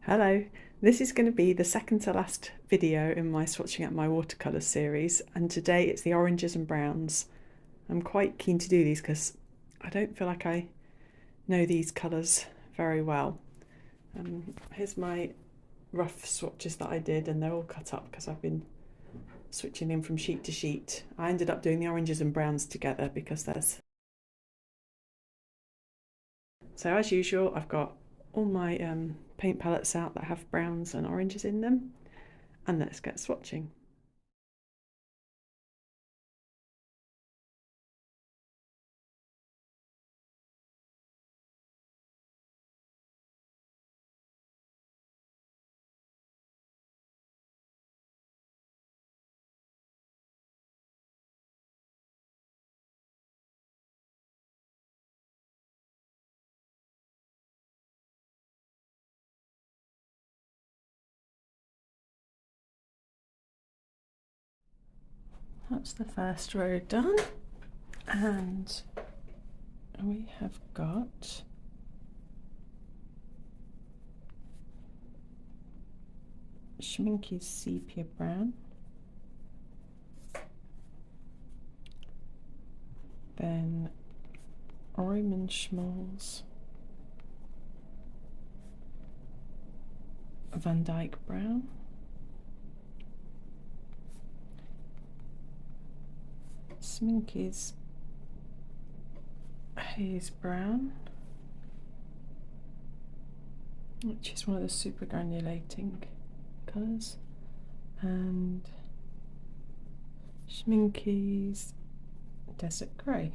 Hello, this is going to be the second to last video in my swatching out my watercolour series, and today it's the oranges and browns. I'm quite keen to do these because I don't feel like I know these colours very well. Here's my rough swatches that I did, and they're all cut up because I've been switching them from sheet to sheet. I ended up doing the oranges and browns together because there's... So as usual, I've got all my paint palettes out that have browns and oranges in them, and let's get swatching. That's the first row done, and we have got Schmincke's sepia brown, then Schmal's Van Dyke brown, Schmincke's haze brown, which is one of the super granulating colours, and Schmincke's desert grey.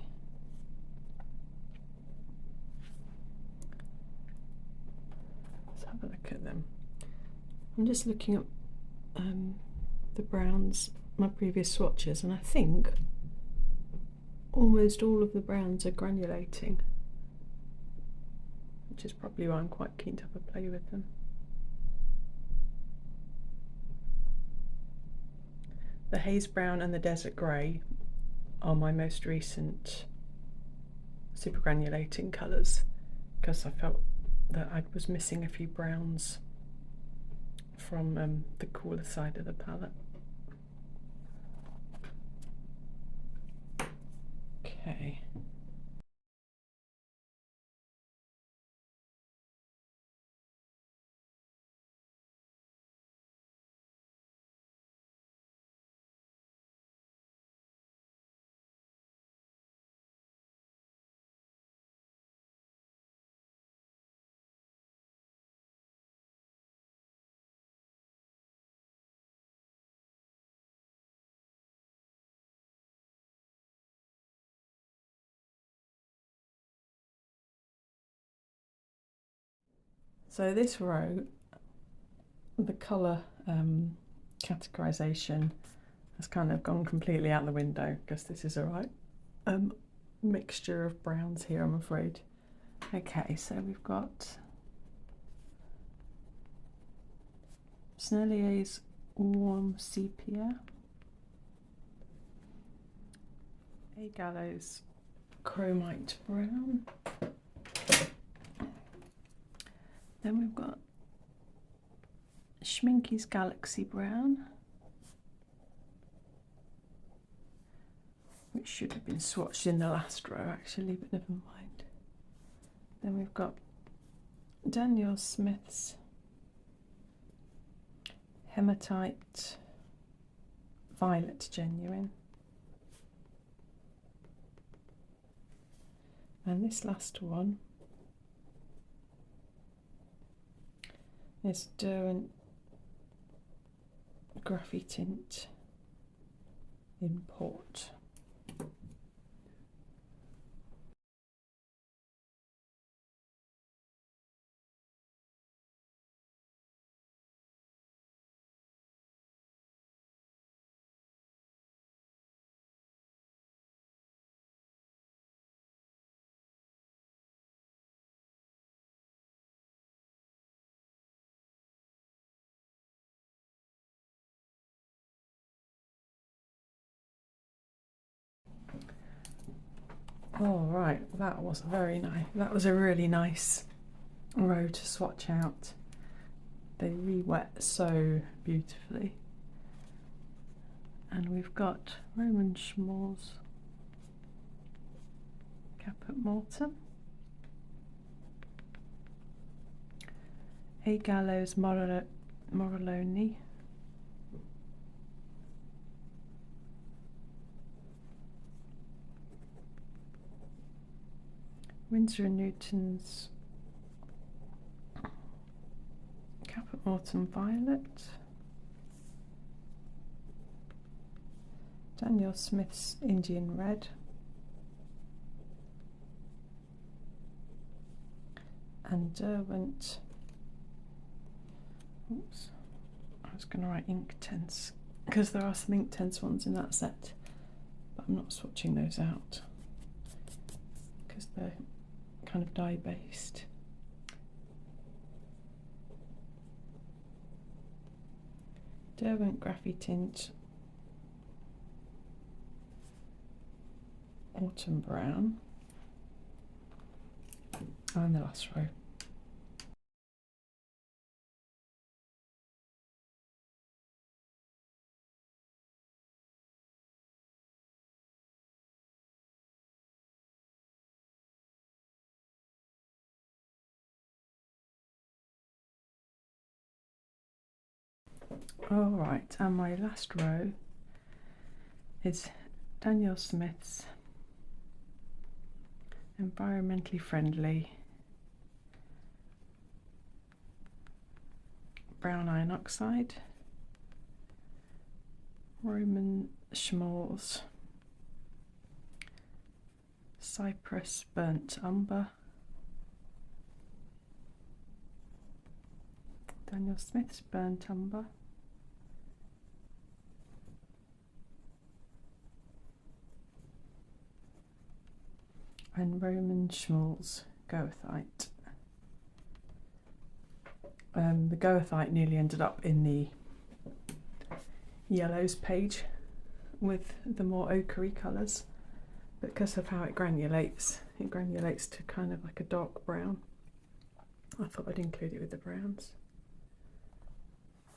Let's have a look at them. I'm just looking at the browns, my previous swatches, and I think almost all of the browns are granulating, which is probably why I'm quite keen to have a play with them. The haze brown and the desert grey are my most recent super granulating colours, because I felt that I was missing a few browns from the cooler side of the palette. Okay. So this row, the colour categorisation has kind of gone completely out the window, because this is a right mixture of browns here, I'm afraid. Okay, so we've got Sennelier's warm sepia, a Gallo's chromite brown, then we've got Schmincke's galaxy brown, which should have been swatched in the last row actually, but never mind. Then we've got Daniel Smith's hematite violet genuine, and this last one is Derwent Graphitint in port. All right, that was very nice. That was a really nice row to swatch out. they re-wet so beautifully. And we've got Roman Schmal's Caput Mortem, Gallo's Morelloni, Winsor & Newton's Caput Mortem Violet, Daniel Smith's Indian Red, and Derwent, oops, I was going to write ink tense because there are some ink tense ones in that set, but I'm not swatching those out because they're kind of dye based. Derwent Graphitint Autumn Brown, and the last row. All right, and my last row is Daniel Smith's Environmentally Friendly Brown Iron Oxide, Roman Schmal's Cypress Burnt Umber, Daniel Smith's Burnt Umber, and Roman Schmal's Goethite. The Goethite nearly ended up in the yellows page with the more ochre colours, because of how it granulates to kind of like a dark brown. I thought I'd include it with the browns.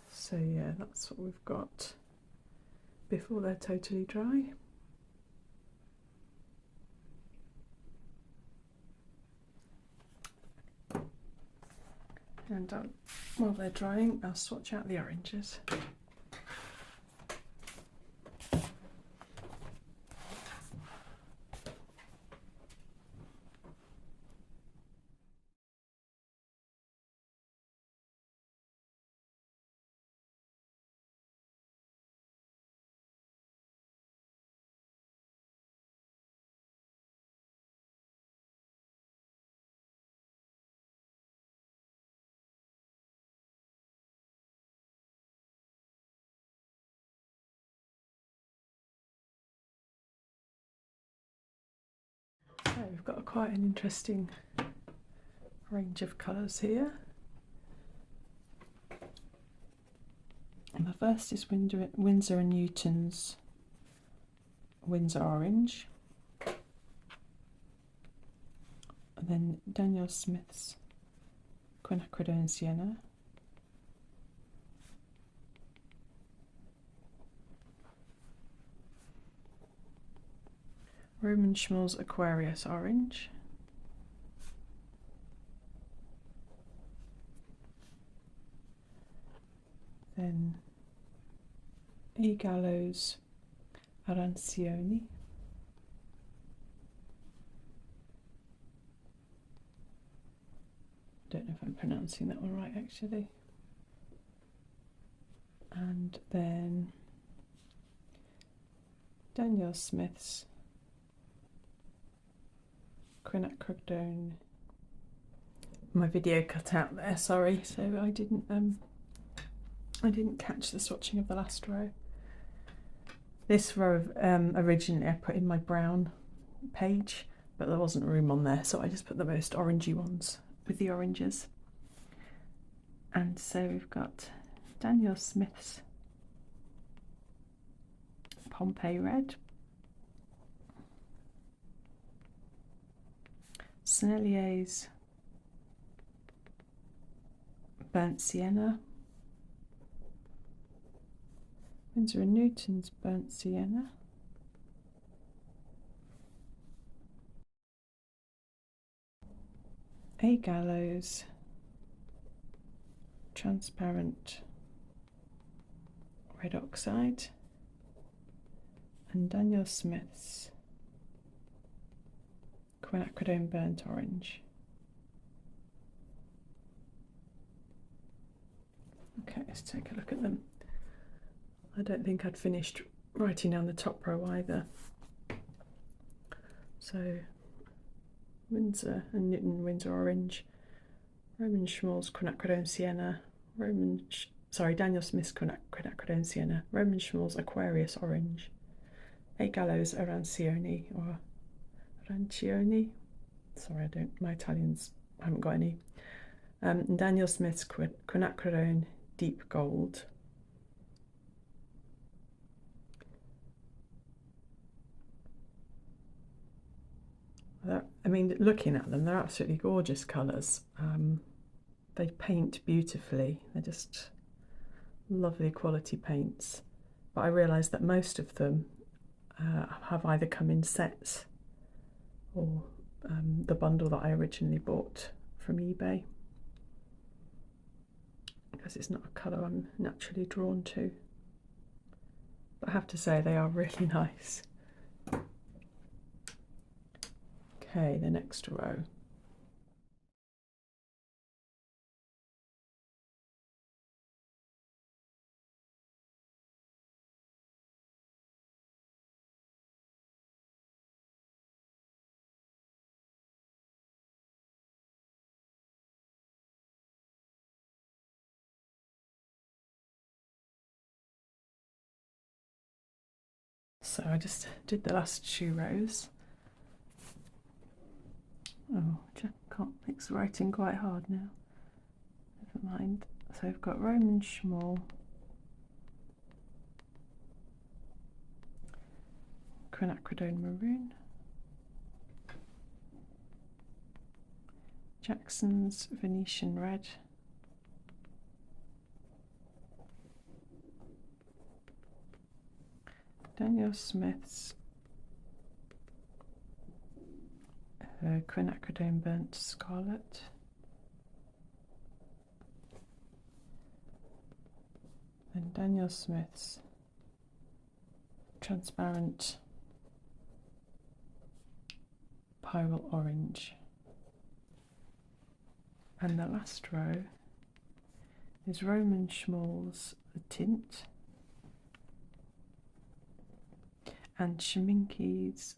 So yeah, that's what we've got before they're totally dry. And while they're drying, I'll swatch out the oranges. So we've got quite an interesting range of colours here. And the first is Winsor & Newton's Windsor Orange, and then Daniel Smith's Quinacridone Sienna, Roman Schmal's Aquarius Orange, then Gallo's Arancioni, don't know if I'm pronouncing that one right actually, and then Daniel Smith's Quinacridone. My video cut out there, sorry, so I didn't catch the swatching of the last row. This row originally I put in my brown page, but there wasn't room on there, so I just put the most orangey ones with the oranges. And so we've got Daniel Smith's Pompeii Red, Sennelier's Burnt Sienna, Winsor & Newton's Burnt Sienna. A. Gallo's Transparent Red Oxide, and Daniel Smith's Quinacridone Burnt Orange. Okay, let's take a look at them. I don't think I'd finished writing down the top row either. So Winsor & Newton Winsor Orange, Roman Szmal's Quinacridone Sienna, Daniel Smith's Quinacridone Sienna, Roman Szmal's Aquarius Orange, A. Gallo's Arancione or Arancione. Sorry, my Italians, I haven't got any. And Daniel Smith's Quinacridone Deep Gold. I mean, looking at them, they're absolutely gorgeous colours. They paint beautifully. They're just lovely quality paints. But I realised that most of them have either come in sets or the bundle that I originally bought from eBay, because it's not a colour I'm naturally drawn to. But I have to say they are really nice. Okay, the next row. So I just did the last 2 rows. Oh, I can't mix writing quite hard now. Never mind. So I've got Roman Szmal, Quinacridone Maroon, Jackson's Venetian Red, Daniel Smith's Quinacridone Burnt Scarlet, and Daniel Smith's Transparent Pyrrole Orange. And the last row is Roman Szmal's The Tint and Schmincke's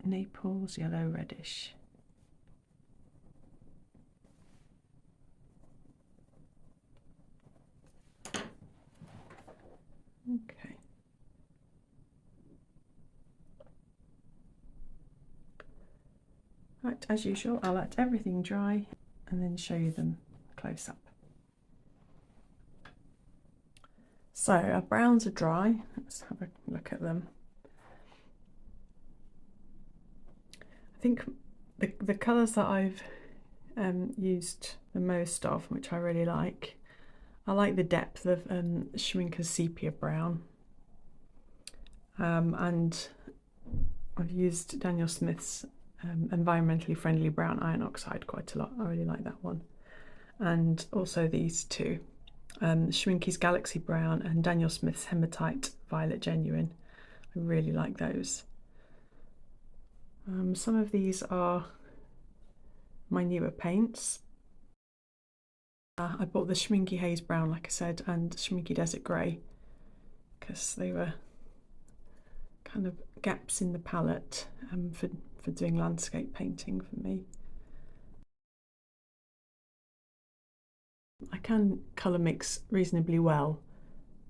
Naples Yellow Reddish. Okay. Right, as usual, I'll let everything dry and then show you them close up. So our browns are dry. Let's have a look at them. I think the colours that I've used the most of, which I really like, I like the depth of Schmincke's Sepia Brown, and I've used Daniel Smith's environmentally friendly brown iron oxide quite a lot. I really like that one, and also these two, Schmincke's Galaxy Brown and Daniel Smith's Hematite Violet Genuine. I really like those. Some of these are my newer paints. I bought the Schmincke Haze Brown, like I said, and Schmincke Desert Grey, because they were kind of gaps in the palette for doing landscape painting for me. I can colour mix reasonably well,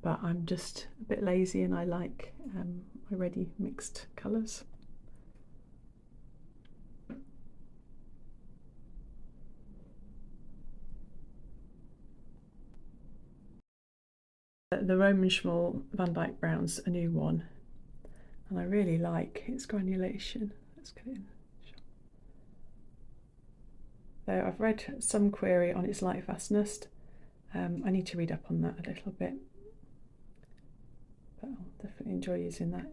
but I'm just a bit lazy and I like already mixed colours. The Roman Szmal Van Dyke Brown's a new one, and I really like its granulation. Let's get it in. Though I've read some query on its lightfastness. I need to read up on that a little bit. definitely enjoy using that.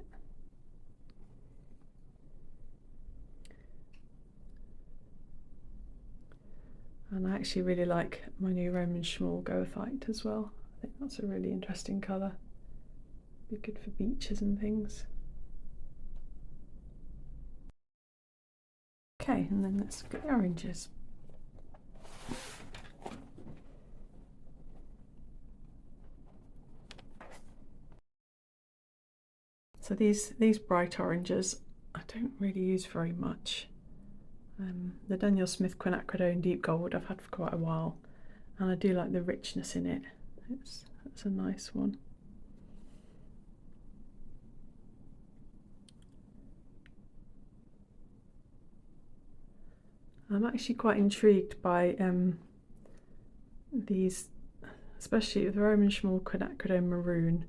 And I actually really like my new Roman Schmal Goethite as well. I think that's a really interesting colour. Be good for beaches and things. Okay, and then let's get the oranges. So these bright oranges I don't really use very much. The Daniel Smith Quinacridone Deep Gold I've had for quite a while, and I do like the richness in it. It's a nice one. I'm actually quite intrigued by these, especially the Roman Schmal Quinacridone Maroon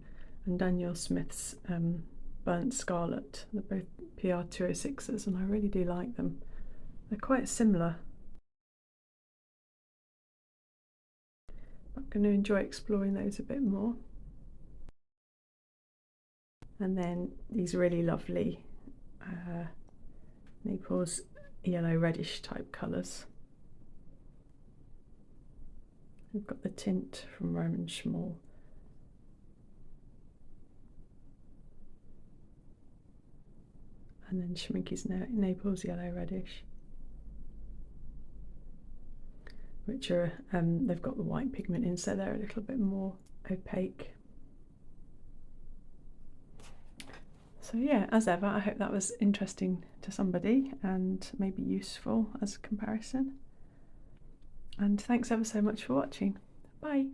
and Daniel Smith's Burnt Scarlet. They're both PR 206s and I really do like them. They're quite similar. I'm going to enjoy exploring those a bit more. And then these really lovely Naples yellow reddish type colours. We've got the tint from Roman Schmal. And then Schmincke's Naples yellow reddish, which are they've got the white pigment in, so they're a little bit more opaque. So yeah, as ever, I hope that was interesting to somebody and maybe useful as a comparison. And thanks ever so much for watching. Bye.